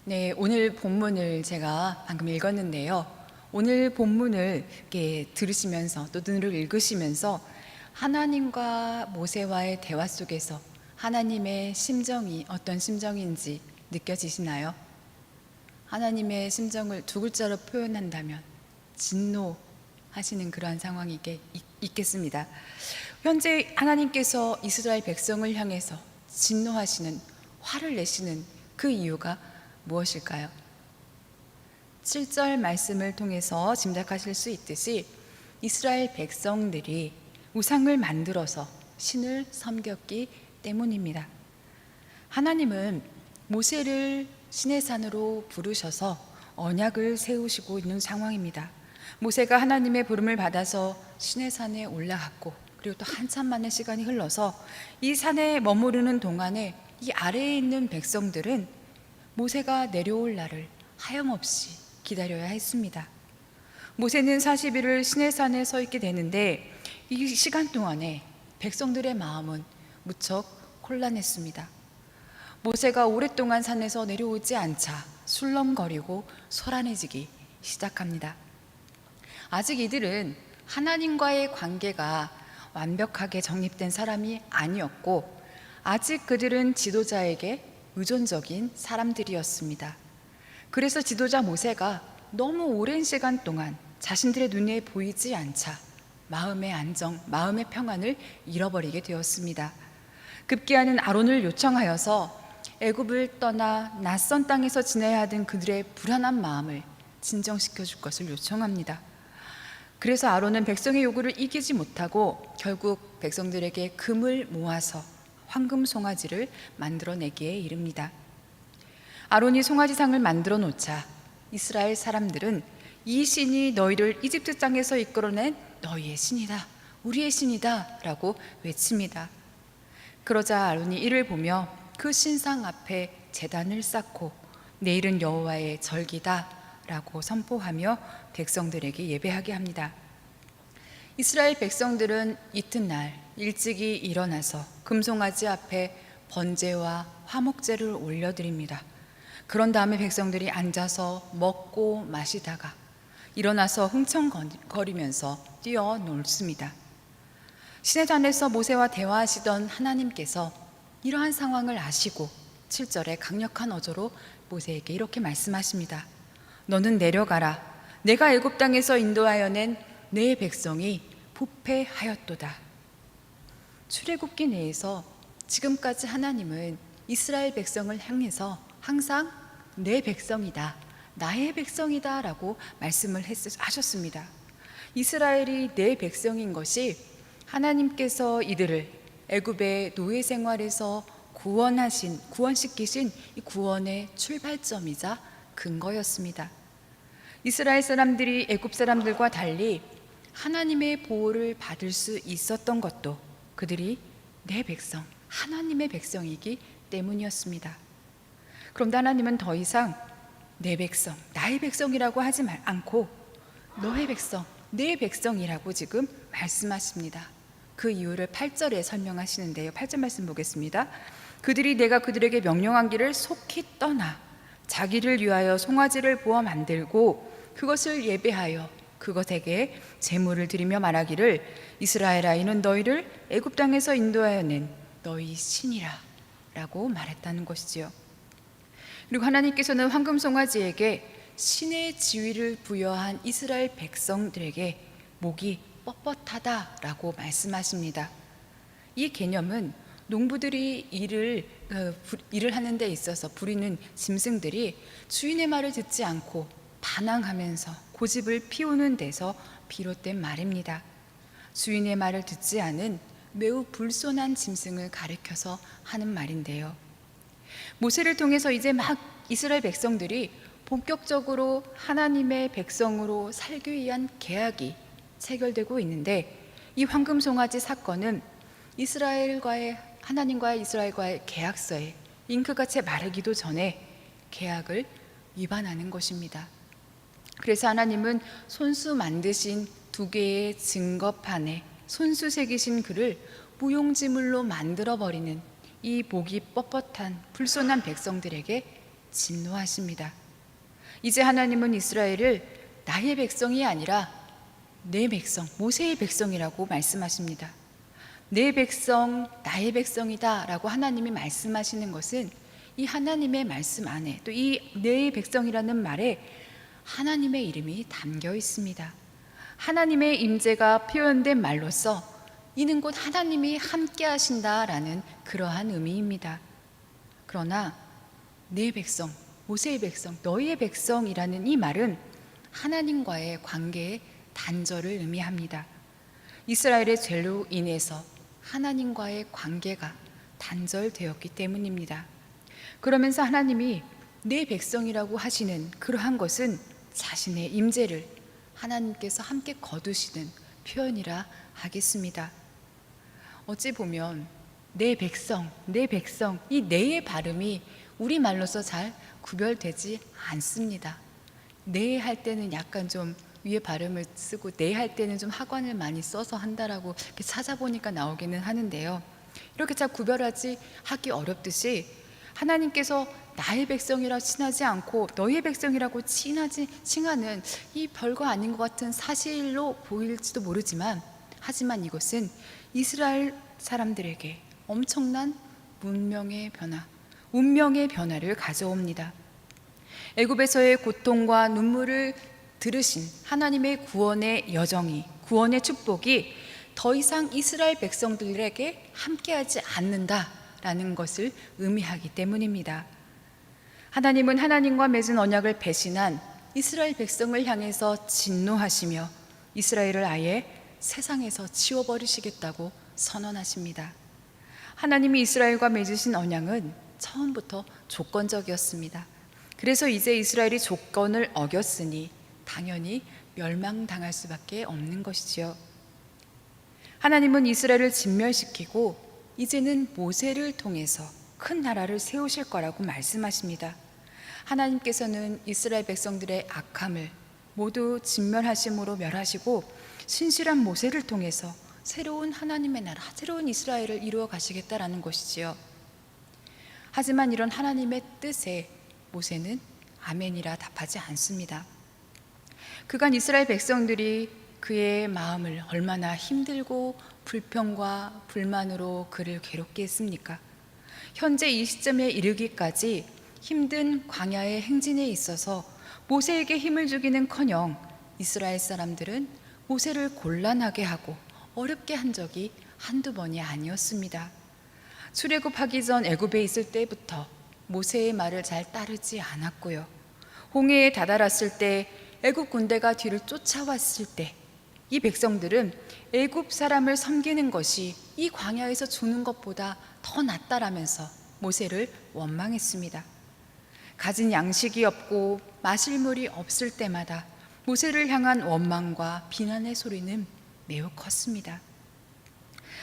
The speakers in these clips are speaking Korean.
네, 오늘 본문을 제가 방금 읽었는데요. 오늘 본문을 이렇게 들으시면서 또 눈으로 읽으시면서 하나님과 모세와의 대화 속에서 하나님의 심정이 어떤 심정인지 느껴지시나요? 하나님의 심정을 두 글자로 표현한다면 진노하시는 그러한 상황이 있겠습니다. 현재 하나님께서 이스라엘 백성을 향해서 진노하시는, 화를 내시는 그 이유가 무엇일까요? 7절 말씀을 통해서 짐작하실 수 있듯이 이스라엘 백성들이 우상을 만들어서 신을 섬겼기 때문입니다. 하나님은 모세를 시내산으로 부르셔서 언약을 세우시고 있는 상황입니다. 모세가 하나님의 부름을 받아서 시내산에 올라갔고, 그리고 또 한참 만의 시간이 흘러서 이 산에 머무르는 동안에 이 아래에 있는 백성들은 모세가 내려올 날을 하염없이 기다려야 했습니다. 모세는 40일을 시내산에 서 있게 되는데 이 시간 동안에 백성들의 마음은 무척 혼란했습니다. 모세가 오랫동안 산에서 내려오지 않자 술렁거리고 소란해지기 시작합니다. 아직 이들은 하나님과의 관계가 완벽하게 정립된 사람이 아니었고, 아직 그들은 지도자에게 의존적인 사람들이었습니다. 그래서 지도자 모세가 너무 오랜 시간 동안 자신들의 눈에 보이지 않자 마음의 안정, 마음의 평안을 잃어버리게 되었습니다. 급기야는 아론을 요청하여서 애굽을 떠나 낯선 땅에서 지내야 하던 그들의 불안한 마음을 진정시켜 줄 것을 요청합니다. 그래서 아론은 백성의 요구를 이기지 못하고 결국 백성들에게 금을 모아서 황금 송아지를 만들어내기에 이릅니다. 아론이 송아지상을 만들어 놓자 이스라엘 사람들은 이 신이 너희를 이집트 땅에서 이끌어낸 너희의 신이다, 우리의 신이다 라고 외칩니다. 그러자 아론이 이를 보며 그 신상 앞에 제단을 쌓고 내일은 여호와의 절기다 라고 선포하며 백성들에게 예배하게 합니다. 이스라엘 백성들은 이튿날 일찍이 일어나서 금송아지 앞에 번제와 화목제를 올려드립니다. 그런 다음에 백성들이 앉아서 먹고 마시다가 일어나서 흥청거리면서 뛰어놀습니다. 시내산에서 모세와 대화하시던 하나님께서 이러한 상황을 아시고 7절에 강력한 어조로 모세에게 이렇게 말씀하십니다. 너는 내려가라. 내가 애굽 땅에서 인도하여 낸 내 백성이 부패하였도다. 출애굽기 내에서 지금까지 하나님은 이스라엘 백성을 향해서 항상 내 백성이다, 나의 백성이다 라고 말씀을 하셨습니다. 이스라엘이 내 백성인 것이 하나님께서 이들을 애굽의 노예 생활에서 구원시키신 이 구원의 출발점이자 근거였습니다. 이스라엘 사람들이 애굽 사람들과 달리 하나님의 보호를 받을 수 있었던 것도 그들이 내 백성, 하나님의 백성이기 때문이었습니다. 그런데 하나님은 더 이상 내 백성, 나의 백성이라고 하지 않고 너의 백성, 내 백성이라고 지금 말씀하십니다. 그 이유를 8절에 설명하시는데요. 8절 말씀 보겠습니다. 그들이 내가 그들에게 명령한 길을 속히 떠나 자기를 위하여 송아지를 보아 만들고 그것을 예배하여 그것에게 제물을 드리며 말하기를 이스라엘아, 이는 너희를 애굽 땅에서 인도하여 낸 너희 신이라 라고 말했다는 것이지요. 그리고 하나님께서는 황금 송아지에게 신의 지위를 부여한 이스라엘 백성들에게 목이 뻣뻣하다라고 말씀하십니다. 이 개념은 농부들이 일을 하는 데 있어서 부리는 짐승들이 주인의 말을 듣지 않고 반항하면서 고집을 피우는 데서 비롯된 말입니다. 주인의 말을 듣지 않은 매우 불손한 짐승을 가리켜서 하는 말인데요. 모세를 통해서 이제 막 이스라엘 백성들이 본격적으로 하나님의 백성으로 살기 위한 계약이 체결되고 있는데, 이 황금 송아지 사건은 하나님과의 이스라엘과의 계약서에 잉크가 채 마르기도 전에 계약을 위반하는 것입니다. 그래서 하나님은 손수 만드신 2개의 증거판에 손수 새기신 글을 무용지물로 만들어버리는 이 목이 뻣뻣한 불손한 백성들에게 진노하십니다. 이제 하나님은 이스라엘을 나의 백성이 아니라 내 백성, 모세의 백성이라고 말씀하십니다. 내 백성, 나의 백성이다 라고 하나님이 말씀하시는 것은 이 하나님의 말씀 안에, 또 이 내 백성이라는 말에 하나님의 이름이 담겨 있습니다. 하나님의 임재가 표현된 말로써 이는 곧 하나님이 함께 하신다라는 그러한 의미입니다. 그러나 내 백성, 모세의 백성, 너희의 백성이라는 이 말은 하나님과의 관계의 단절을 의미합니다. 이스라엘의 죄로 인해서 하나님과의 관계가 단절되었기 때문입니다. 그러면서 하나님이 내 백성이라고 하시는 그러한 것은 자신의 임재를 하나님께서 함께 거두시는 표현이라 하겠습니다. 어찌 보면 내 백성, 이 내의 발음이 우리말로서 잘 구별되지 않습니다. 내 할 때는 약간 좀 위에 발음을 쓰고 내 할 때는 좀 하관을 많이 써서 한다라고 이렇게 찾아보니까 나오기는 하는데요. 이렇게 잘 구별하지 하기 어렵듯이 하나님께서 나의 백성이라 칭하지 않고 너희의 백성이라고 칭하는 이 별거 아닌 것 같은 사실로 보일지도 모르지만, 하지만 이것은 이스라엘 사람들에게 엄청난 운명의 변화를 가져옵니다. 애굽에서의 고통과 눈물을 들으신 하나님의 구원의 여정이, 구원의 축복이 더 이상 이스라엘 백성들에게 함께하지 않는다라는 것을 의미하기 때문입니다. 하나님은 하나님과 맺은 언약을 배신한 이스라엘 백성을 향해서 진노하시며 이스라엘을 아예 세상에서 지워버리시겠다고 선언하십니다. 하나님이 이스라엘과 맺으신 언약은 처음부터 조건적이었습니다. 그래서 이제 이스라엘이 조건을 어겼으니 당연히 멸망당할 수밖에 없는 것이지요. 하나님은 이스라엘을 진멸시키고 이제는 모세를 통해서 큰 나라를 세우실 거라고 말씀하십니다. 하나님께서는 이스라엘 백성들의 악함을 모두 진멸하심으로 멸하시고 신실한 모세를 통해서 새로운 하나님의 나라, 새로운 이스라엘을 이루어 가시겠다라는 것이지요. 하지만 이런 하나님의 뜻에 모세는 아멘이라 답하지 않습니다. 그간 이스라엘 백성들이 그의 마음을 얼마나 힘들고 불평과 불만으로 그를 괴롭게 했습니까? 현재 이 시점에 이르기까지 힘든 광야의 행진에 있어서 모세에게 힘을 주기는커녕 이스라엘 사람들은 모세를 곤란하게 하고 어렵게 한 적이 한두 번이 아니었습니다. 출애굽하기 전 애굽에 있을 때부터 모세의 말을 잘 따르지 않았고요. 홍해에 다다랐을 때 애굽 군대가 뒤를 쫓아왔을 때 이 백성들은 애굽 사람을 섬기는 것이 이 광야에서 주는 것보다 더 낫다라면서 모세를 원망했습니다. 가진 양식이 없고 마실 물이 없을 때마다 모세를 향한 원망과 비난의 소리는 매우 컸습니다.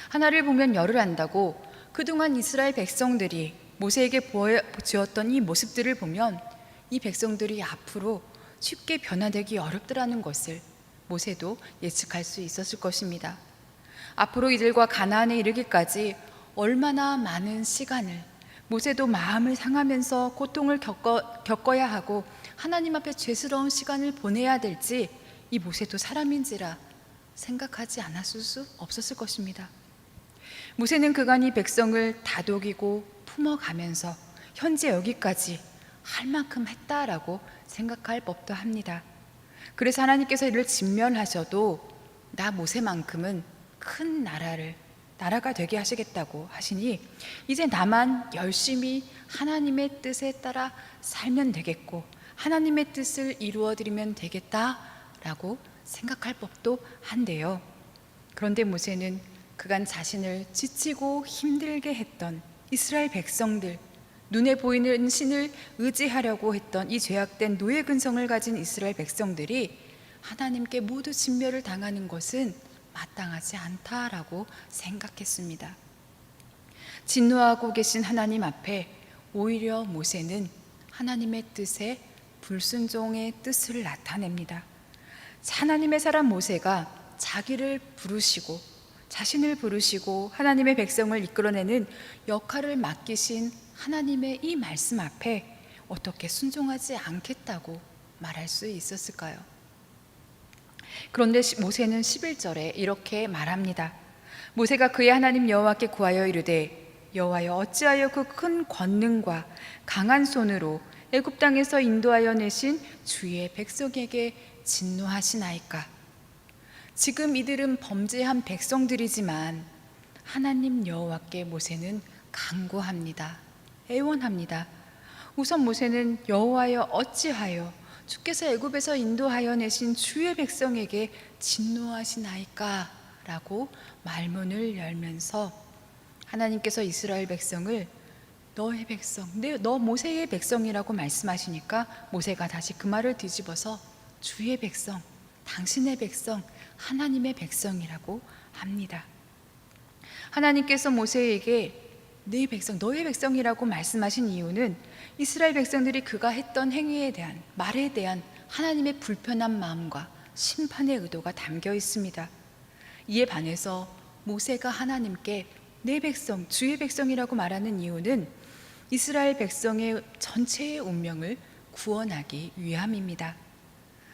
하나를 보면 열을 안다고 그동안 이스라엘 백성들이 모세에게 보여주었던 이 모습들을 보면 이 백성들이 앞으로 쉽게 변화되기 어렵더라는 것을 모세도 예측할 수 있었을 것입니다. 앞으로 이들과 가나안에 이르기까지 얼마나 많은 시간을 모세도 마음을 상하면서 고통을 겪어야 하고 하나님 앞에 죄스러운 시간을 보내야 될지 이 모세도 사람인지라 생각하지 않았을 수 없었을 것입니다. 모세는 그간 이 백성을 다독이고 품어가면서 현재 여기까지 할 만큼 했다라고 생각할 법도 합니다. 그래서 하나님께서 이를 진멸하셔도 나 모세만큼은 큰 나라가 되게 하시겠다고 하시니 이제 나만 열심히 하나님의 뜻에 따라 살면 되겠고 하나님의 뜻을 이루어드리면 되겠다라고 생각할 법도 한데요. 그런데 모세는 그간 자신을 지치고 힘들게 했던 이스라엘 백성들, 눈에 보이는 신을 의지하려고 했던 이 죄악된 노예 근성을 가진 이스라엘 백성들이 하나님께 모두 진멸을 당하는 것은 마땅하지 않다라고 생각했습니다. 진노하고 계신 하나님 앞에 오히려 모세는 하나님의 뜻에 불순종의 뜻을 나타냅니다. 하나님의 사람 모세가 자신을 부르시고 하나님의 백성을 이끌어내는 역할을 맡기신 하나님의 이 말씀 앞에 어떻게 순종하지 않겠다고 말할 수 있었을까요? 그런데 모세는 11절에 이렇게 말합니다. 모세가 그의 하나님 여호와께 구하여 이르되 여호와여 어찌하여 그 큰 권능과 강한 손으로 애굽 땅에서 인도하여 내신 주의 백성에게 진노하시나이까. 지금 이들은 범죄한 백성들이지만 하나님 여호와께 모세는 간구합니다. 애원합니다. 우선 모세는 여호와여 어찌하여 주께서 애굽에서 인도하여 내신 주의 백성에게 진노하시나이까 라고 말문을 열면서 하나님께서 이스라엘 백성을 너의 백성, 너 모세의 백성이라고 말씀하시니까 모세가 다시 그 말을 뒤집어서 주의 백성, 당신의 백성, 하나님의 백성이라고 합니다. 하나님께서 모세에게 네 백성, 너의 백성이라고 말씀하신 이유는 이스라엘 백성들이 그가 했던 행위에 대한, 말에 대한 하나님의 불편한 마음과 심판의 의도가 담겨 있습니다. 이에 반해서 모세가 하나님께 내 백성, 주의 백성이라고 말하는 이유는 이스라엘 백성의 전체의 운명을 구원하기 위함입니다.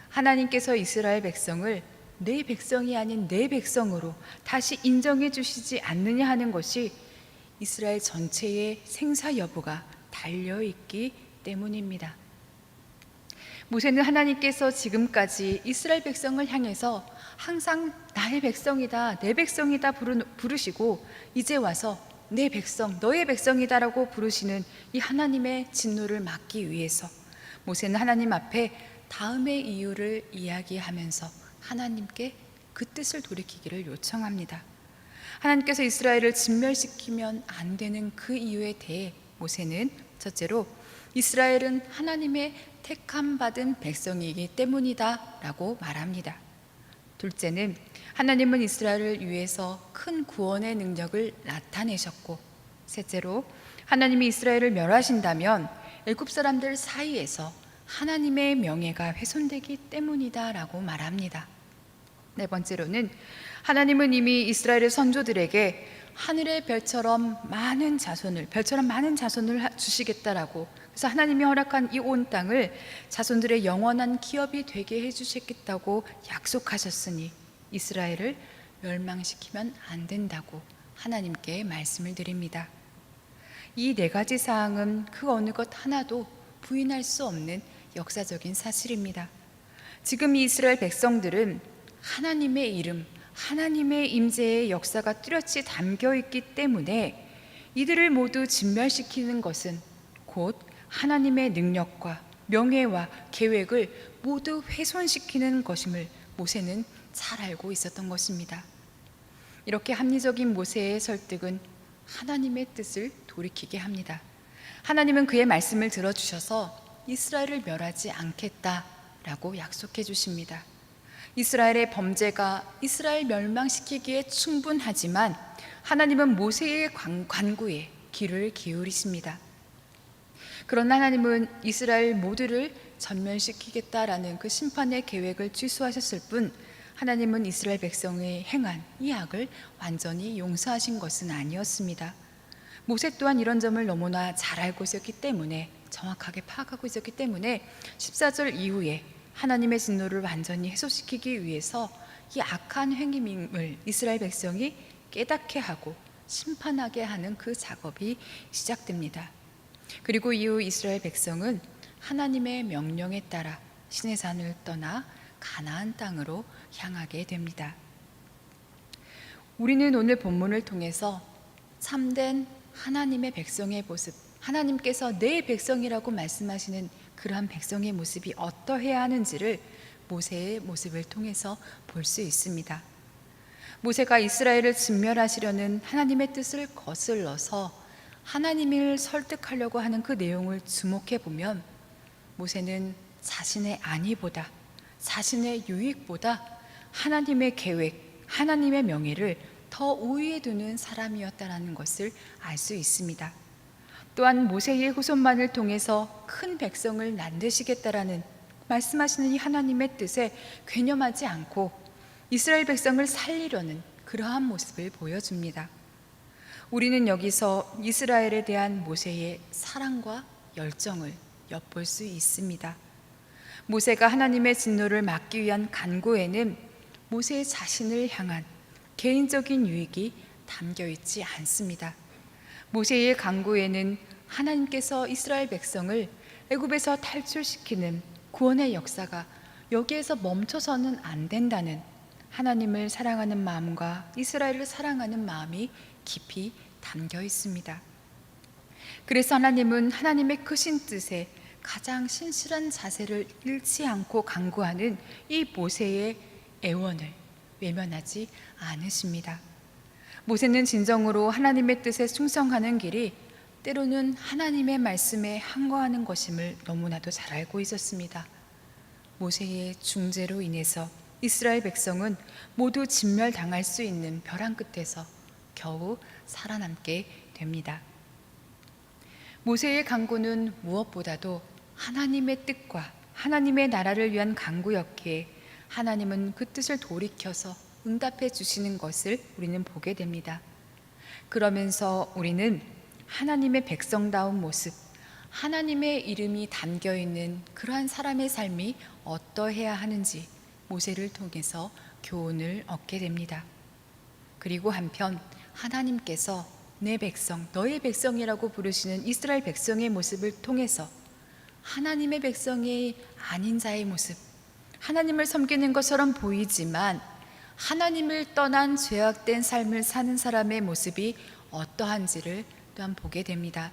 하나님께서 이스라엘 백성을 내 백성이 아닌 내 백성으로 다시 인정해 주시지 않느냐 하는 것이 이스라엘 전체의 생사 여부가 달려있기 때문입니다. 모세는 하나님께서 지금까지 이스라엘 백성을 향해서 항상 나의 백성이다, 내 백성이다 부르시고 이제 와서 내 백성, 너의 백성이다라고 부르시는 이 하나님의 진노를 막기 위해서 모세는 하나님 앞에 다음의 이유를 이야기하면서 하나님께 그 뜻을 돌이키기를 요청합니다. 하나님께서 이스라엘을 진멸시키면 안 되는 그 이유에 대해 모세는 첫째로 이스라엘은 하나님의 택함 받은 백성이기 때문이다 라고 말합니다. 둘째는 하나님은 이스라엘을 위해서 큰 구원의 능력을 나타내셨고, 셋째로 하나님이 이스라엘을 멸하신다면 애굽 사람들 사이에서 하나님의 명예가 훼손되기 때문이다 라고 말합니다. 네 번째로는 하나님은 이미 이스라엘의 선조들에게 하늘의 별처럼 많은 자손을 주시겠다라고, 그래서 하나님이 허락한 이 온 땅을 자손들의 영원한 기업이 되게 해주시겠다고 약속하셨으니 이스라엘을 멸망시키면 안 된다고 하나님께 말씀을 드립니다. 이 네 가지 사항은 그 어느 것 하나도 부인할 수 없는 역사적인 사실입니다. 지금 이 이스라엘 백성들은 하나님의 이름, 하나님의 임재의 역사가 뚜렷이 담겨 있기 때문에 이들을 모두 진멸시키는 것은 곧 하나님의 능력과 명예와 계획을 모두 훼손시키는 것임을 모세는 잘 알고 있었던 것입니다. 이렇게 합리적인 모세의 설득은 하나님의 뜻을 돌이키게 합니다. 하나님은 그의 말씀을 들어주셔서 이스라엘을 멸하지 않겠다라고 약속해 주십니다. 이스라엘의 범죄가 이스라엘 멸망시키기에 충분하지만 하나님은 모세의 간구에 귀를 기울이십니다. 그러나 하나님은 이스라엘 모두를 전멸시키겠다라는 그 심판의 계획을 취소하셨을 뿐 하나님은 이스라엘 백성의 행한 이 악을 완전히 용서하신 것은 아니었습니다. 모세 또한 이런 점을 너무나 잘 알고 있었기 때문에, 정확하게 파악하고 있었기 때문에 14절 이후에 하나님의 진노를 완전히 해소시키기 위해서 이 악한 행위임을 이스라엘 백성이 깨닫게 하고 심판하게 하는 그 작업이 시작됩니다. 그리고 이후 이스라엘 백성은 하나님의 명령에 따라 시내산을 떠나 가나안 땅으로 향하게 됩니다. 우리는 오늘 본문을 통해서 참된 하나님의 백성의 모습, 하나님께서 내 백성이라고 말씀하시는 그러한 백성의 모습이 어떠해야 하는지를 모세의 모습을 통해서 볼 수 있습니다. 모세가 이스라엘을 진멸하시려는 하나님의 뜻을 거슬러서 하나님을 설득하려고 하는 그 내용을 주목해 보면 모세는 자신의 안위보다, 자신의 유익보다 하나님의 계획, 하나님의 명예를 더 우위에 두는 사람이었다는 것을 알 수 있습니다. 또한 모세의 후손만을 통해서 큰 백성을 만드시겠다라는 말씀하시는 이 하나님의 뜻에 괴념하지 않고 이스라엘 백성을 살리려는 그러한 모습을 보여줍니다. 우리는 여기서 이스라엘에 대한 모세의 사랑과 열정을 엿볼 수 있습니다. 모세가 하나님의 진노를 막기 위한 간구에는 모세 자신을 향한 개인적인 유익이 담겨 있지 않습니다. 모세의 간구에는 하나님께서 이스라엘 백성을 애굽에서 탈출시키는 구원의 역사가 여기에서 멈춰서는 안 된다는 하나님을 사랑하는 마음과 이스라엘을 사랑하는 마음이 깊이 담겨 있습니다. 그래서 하나님은 하나님의 크신 뜻에 가장 신실한 자세를 잃지 않고 간구하는 이 모세의 애원을 외면하지 않으십니다. 모세는 진정으로 하나님의 뜻에 충성하는 길이 때로는 하나님의 말씀에 항거하는 것임을 너무나도 잘 알고 있었습니다. 모세의 중재로 인해서 이스라엘 백성은 모두 진멸당할 수 있는 벼랑 끝에서 겨우 살아남게 됩니다. 모세의 간구는 무엇보다도 하나님의 뜻과 하나님의 나라를 위한 간구였기에 하나님은 그 뜻을 돌이켜서 응답해 주시는 것을 우리는 보게 됩니다. 그러면서 우리는 하나님의 백성다운 모습, 하나님의 이름이 담겨 있는 그러한 사람의 삶이 어떠해야 하는지 모세를 통해서 교훈을 얻게 됩니다. 그리고 한편 하나님께서 내 백성, 너의 백성이라고 부르시는 이스라엘 백성의 모습을 통해서 하나님의 백성이 아닌 자의 모습, 하나님을 섬기는 것처럼 보이지만 하나님을 떠난 죄악된 삶을 사는 사람의 모습이 어떠한지를 또한 보게 됩니다.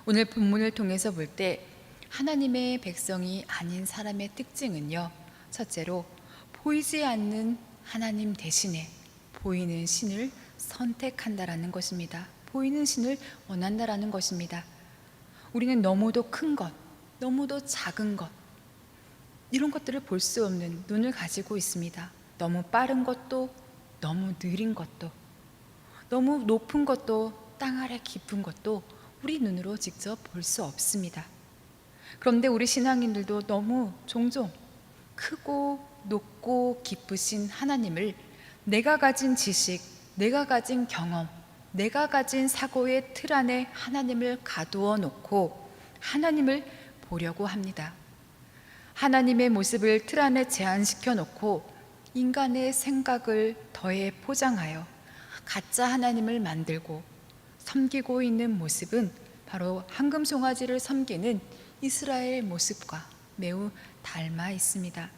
오늘 본문을 통해서 볼 때 하나님의 백성이 아닌 사람의 특징은요, 첫째로 보이지 않는 하나님 대신에 보이는 신을 선택한다라는 것입니다. 보이는 신을 원한다라는 것입니다. 우리는 너무도 큰 것, 너무도 작은 것, 이런 것들을 볼 수 없는 눈을 가지고 있습니다. 너무 빠른 것도, 너무 느린 것도, 너무 높은 것도, 땅 아래 깊은 것도 우리 눈으로 직접 볼 수 없습니다. 그런데 우리 신앙인들도 너무 종종 크고 높고 깊으신 하나님을 내가 가진 지식, 내가 가진 경험, 내가 가진 사고의 틀 안에 하나님을 가두어 놓고 하나님을 보려고 합니다. 하나님의 모습을 틀 안에 제한시켜 놓고 인간의 생각을 더해 포장하여 가짜 하나님을 만들고 섬기고 있는 모습은 바로 황금송아지를 섬기는 이스라엘의 모습과 매우 닮아 있습니다.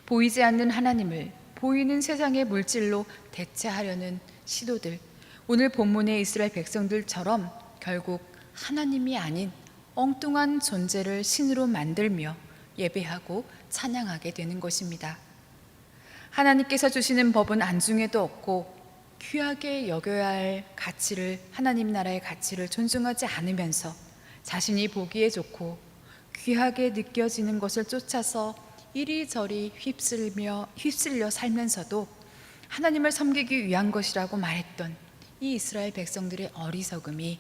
보이지 않는 하나님을 보이는 세상의 물질로 대체하려는 시도들, 오늘 본문의 이스라엘 백성들처럼 결국 하나님이 아닌 엉뚱한 존재를 신으로 만들며 예배하고 찬양하게 되는 것입니다. 하나님께서 주시는 법은 안중에도 없고 귀하게 여겨야 할 가치를, 하나님 나라의 가치를 존중하지 않으면서 자신이 보기에 좋고 귀하게 느껴지는 것을 쫓아서 이리저리 휩쓸려 살면서도 하나님을 섬기기 위한 것이라고 말했던 이 이스라엘 백성들의 어리석음이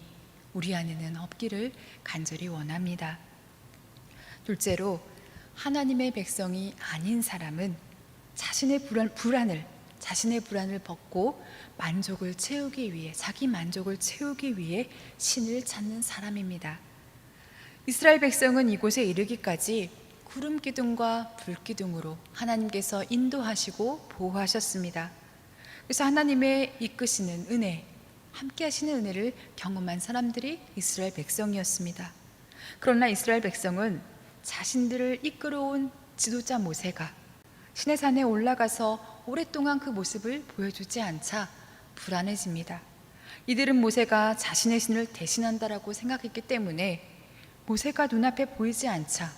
우리 안에는 없기를 간절히 원합니다. 둘째로, 하나님의 백성이 아닌 사람은 자신의 불안을 벗고 만족을 채우기 위해, 자기 만족을 채우기 위해 신을 찾는 사람입니다. 이스라엘 백성은 이곳에 이르기까지 구름 기둥과 불 기둥으로 하나님께서 인도하시고 보호하셨습니다. 그래서 하나님의 이끄시는 은혜, 함께 하시는 은혜를 경험한 사람들이 이스라엘 백성이었습니다. 그러나 이스라엘 백성은 자신들을 이끌어온 지도자 모세가 시내 산에 올라가서 오랫동안 그 모습을 보여주지 않자 불안해집니다. 이들은 모세가 자신의 신을 대신한다라고 생각했기 때문에 모세가 눈앞에 보이지 않자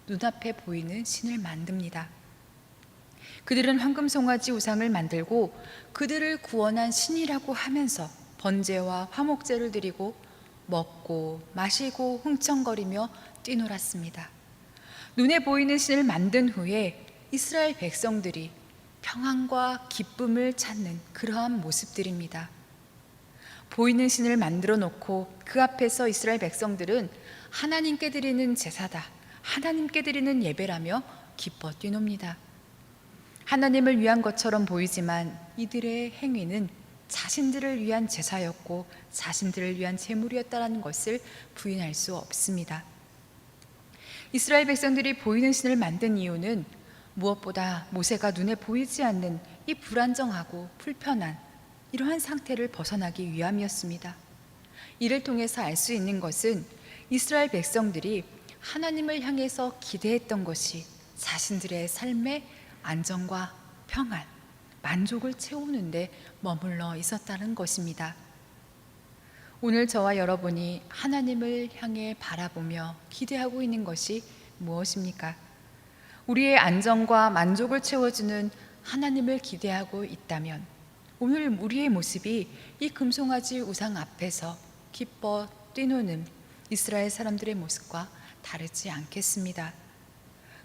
눈앞에 보이는 신을 만듭니다. 그들은 황금송아지 우상을 만들고 그들을 구원한 신이라고 하면서 번제와 화목제를 드리고 먹고 마시고 흥청거리며 뛰놀았습니다. 눈에 보이는 신을 만든 후에 이스라엘 백성들이 평안과 기쁨을 찾는 그러한 모습들입니다. 보이는 신을 만들어 놓고 그 앞에서 이스라엘 백성들은 하나님께 드리는 제사다, 하나님께 드리는 예배라며 기뻐 뛰놉니다. 하나님을 위한 것처럼 보이지만 이들의 행위는 자신들을 위한 제사였고 자신들을 위한 제물이었다라는 것을 부인할 수 없습니다. 이스라엘 백성들이 보이는 신을 만든 이유는 무엇보다 모세가 눈에 보이지 않는 이 불안정하고 불편한 이러한 상태를 벗어나기 위함이었습니다. 이를 통해서 알 수 있는 것은 이스라엘 백성들이 하나님을 향해서 기대했던 것이 자신들의 삶의 안정과 평안, 만족을 채우는데 머물러 있었다는 것입니다. 오늘 저와 여러분이 하나님을 향해 바라보며 기대하고 있는 것이 무엇입니까? 우리의 안정과 만족을 채워주는 하나님을 기대하고 있다면 오늘 우리의 모습이 이 금송아지 우상 앞에서 기뻐 뛰노는 이스라엘 사람들의 모습과 다르지 않겠습니다.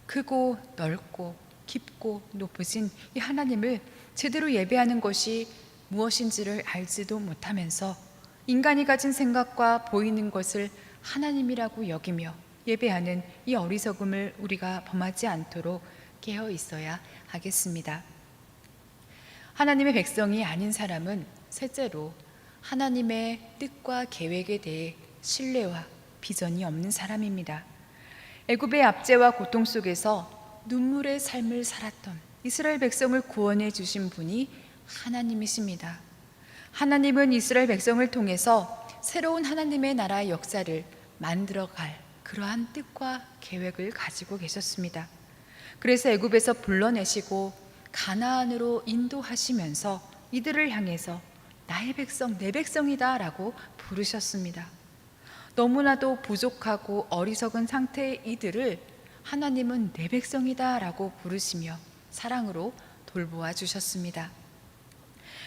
크고 넓고 깊고 높으신 이 하나님을 제대로 예배하는 것이 무엇인지를 알지도 못하면서 인간이 가진 생각과 보이는 것을 하나님이라고 여기며 예배하는 이 어리석음을 우리가 범하지 않도록 깨어 있어야 하겠습니다. 하나님의 백성이 아닌 사람은 셋째로 하나님의 뜻과 계획에 대해 신뢰와 비전이 없는 사람입니다. 애굽의 압제와 고통 속에서 눈물의 삶을 살았던 이스라엘 백성을 구원해 주신 분이 하나님이십니다. 하나님은 이스라엘 백성을 통해서 새로운 하나님의 나라의 역사를 만들어갈 그러한 뜻과 계획을 가지고 계셨습니다. 그래서 애굽에서 불러내시고 가나안으로 인도하시면서 이들을 향해서 나의 백성, 내 백성이다 라고 부르셨습니다. 너무나도 부족하고 어리석은 상태의 이들을 하나님은 내 백성이다 라고 부르시며 사랑으로 돌보아 주셨습니다.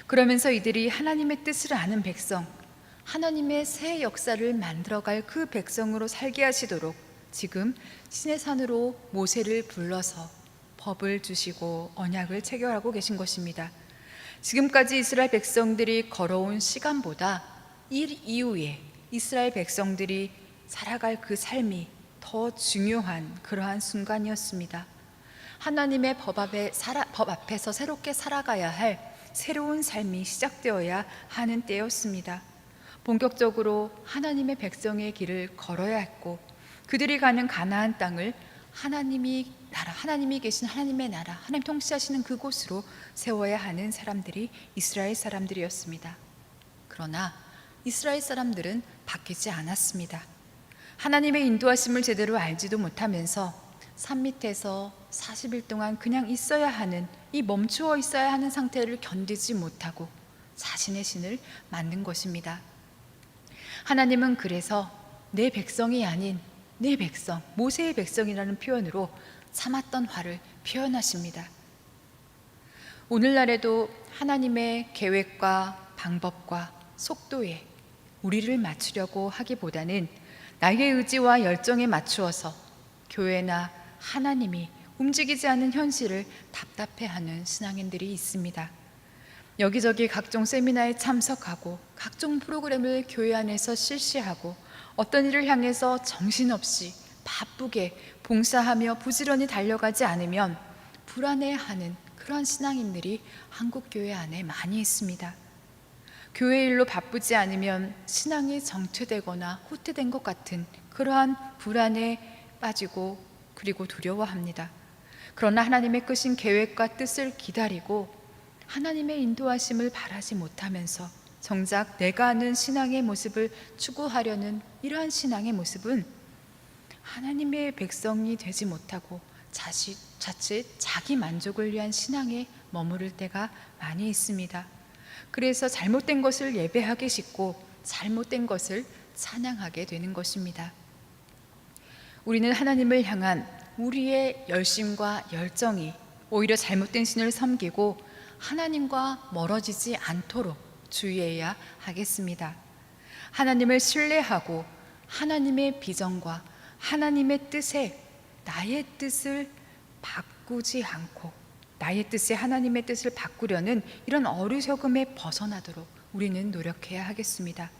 그러면서 이들이 하나님의 뜻을 아는 백성, 하나님의 새 역사를 만들어갈 그 백성으로 살게 하시도록 지금 시내산으로 모세를 불러서 법을 주시고 언약을 체결하고 계신 것입니다. 지금까지 이스라엘 백성들이 걸어온 시간보다 이 이후에 이스라엘 백성들이 살아갈 그 삶이 더 중요한 그러한 순간이었습니다. 하나님의 법 앞에서 새롭게 살아가야 할 새로운 삶이 시작되어야 하는 때였습니다. 본격적으로 하나님의 백성의 길을 걸어야 했고 그들이 가는 가나안 땅을 하나님이 계신 하나님의 나라, 하나님 통치하시는 그곳으로 세워야 하는 사람들이 이스라엘 사람들이었습니다. 그러나 이스라엘 사람들은 바뀌지 않았습니다. 하나님의 인도하심을 제대로 알지도 못하면서 산 밑에서 40일 동안 그냥 있어야 하는, 이 멈추어 있어야 하는 상태를 견디지 못하고 자신의 신을 만든 것입니다. 하나님은 그래서 내 백성이 아닌 내 백성, 모세의 백성이라는 표현으로 참았던 화를 표현하십니다. 오늘날에도 하나님의 계획과 방법과 속도에 우리를 맞추려고 하기보다는 나의 의지와 열정에 맞추어서 교회나 하나님이 움직이지 않는 현실을 답답해하는 신앙인들이 있습니다. 여기저기 각종 세미나에 참석하고 각종 프로그램을 교회 안에서 실시하고 어떤 일을 향해서 정신없이 바쁘게 봉사하며 부지런히 달려가지 않으면 불안해하는 그런 신앙인들이 한국 교회 안에 많이 있습니다. 교회 일로 바쁘지 않으면 신앙이 정체되거나 후퇴된 것 같은 그러한 불안에 빠지고 그리고 두려워합니다. 그러나 하나님의 크신 계획과 뜻을 기다리고 하나님의 인도하심을 바라지 못하면서 정작 내가 아는 신앙의 모습을 추구하려는 이러한 신앙의 모습은 하나님의 백성이 되지 못하고 자칫 자기 만족을 위한 신앙에 머무를 때가 많이 있습니다. 그래서 잘못된 것을 예배하기 쉽고 잘못된 것을 찬양하게 되는 것입니다. 우리는 하나님을 향한 우리의 열심과 열정이 오히려 잘못된 신을 섬기고 하나님과 멀어지지 않도록 주의해야 하겠습니다. 하나님을 신뢰하고 하나님의 비전과 하나님의 뜻에 나의 뜻을 바꾸지 않고 나의 뜻에 하나님의 뜻을 바꾸려는 이런 어리석음에 벗어나도록 우리는 노력해야 하겠습니다.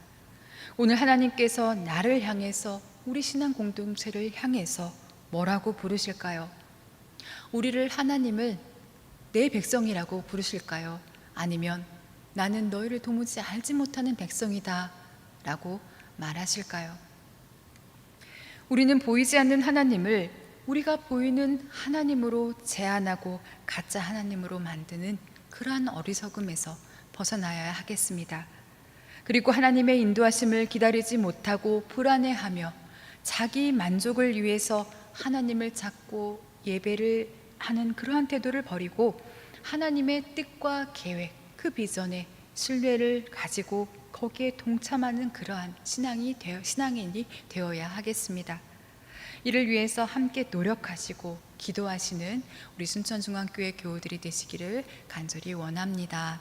오늘 하나님께서 나를 향해서 우리 신앙 공동체를 향해서 뭐라고 부르실까요? 우리를 하나님을 내 백성이라고 부르실까요? 아니면 나는 너희를 도무지 알지 못하는 백성이다 라고 말하실까요? 우리는 보이지 않는 하나님을 우리가 보이는 하나님으로 제한하고 가짜 하나님으로 만드는 그러한 어리석음에서 벗어나야 하겠습니다. 그리고 하나님의 인도하심을 기다리지 못하고 불안해하며 자기 만족을 위해서 하나님을 찾고 예배를 하는 그러한 태도를 버리고 하나님의 뜻과 계획, 그 비전에 신뢰를 가지고 거기에 동참하는 그러한 신앙인이 되어야 하겠습니다. 이를 위해서 함께 노력하시고 기도하시는 우리 순천중앙교회 교우들이 되시기를 간절히 원합니다.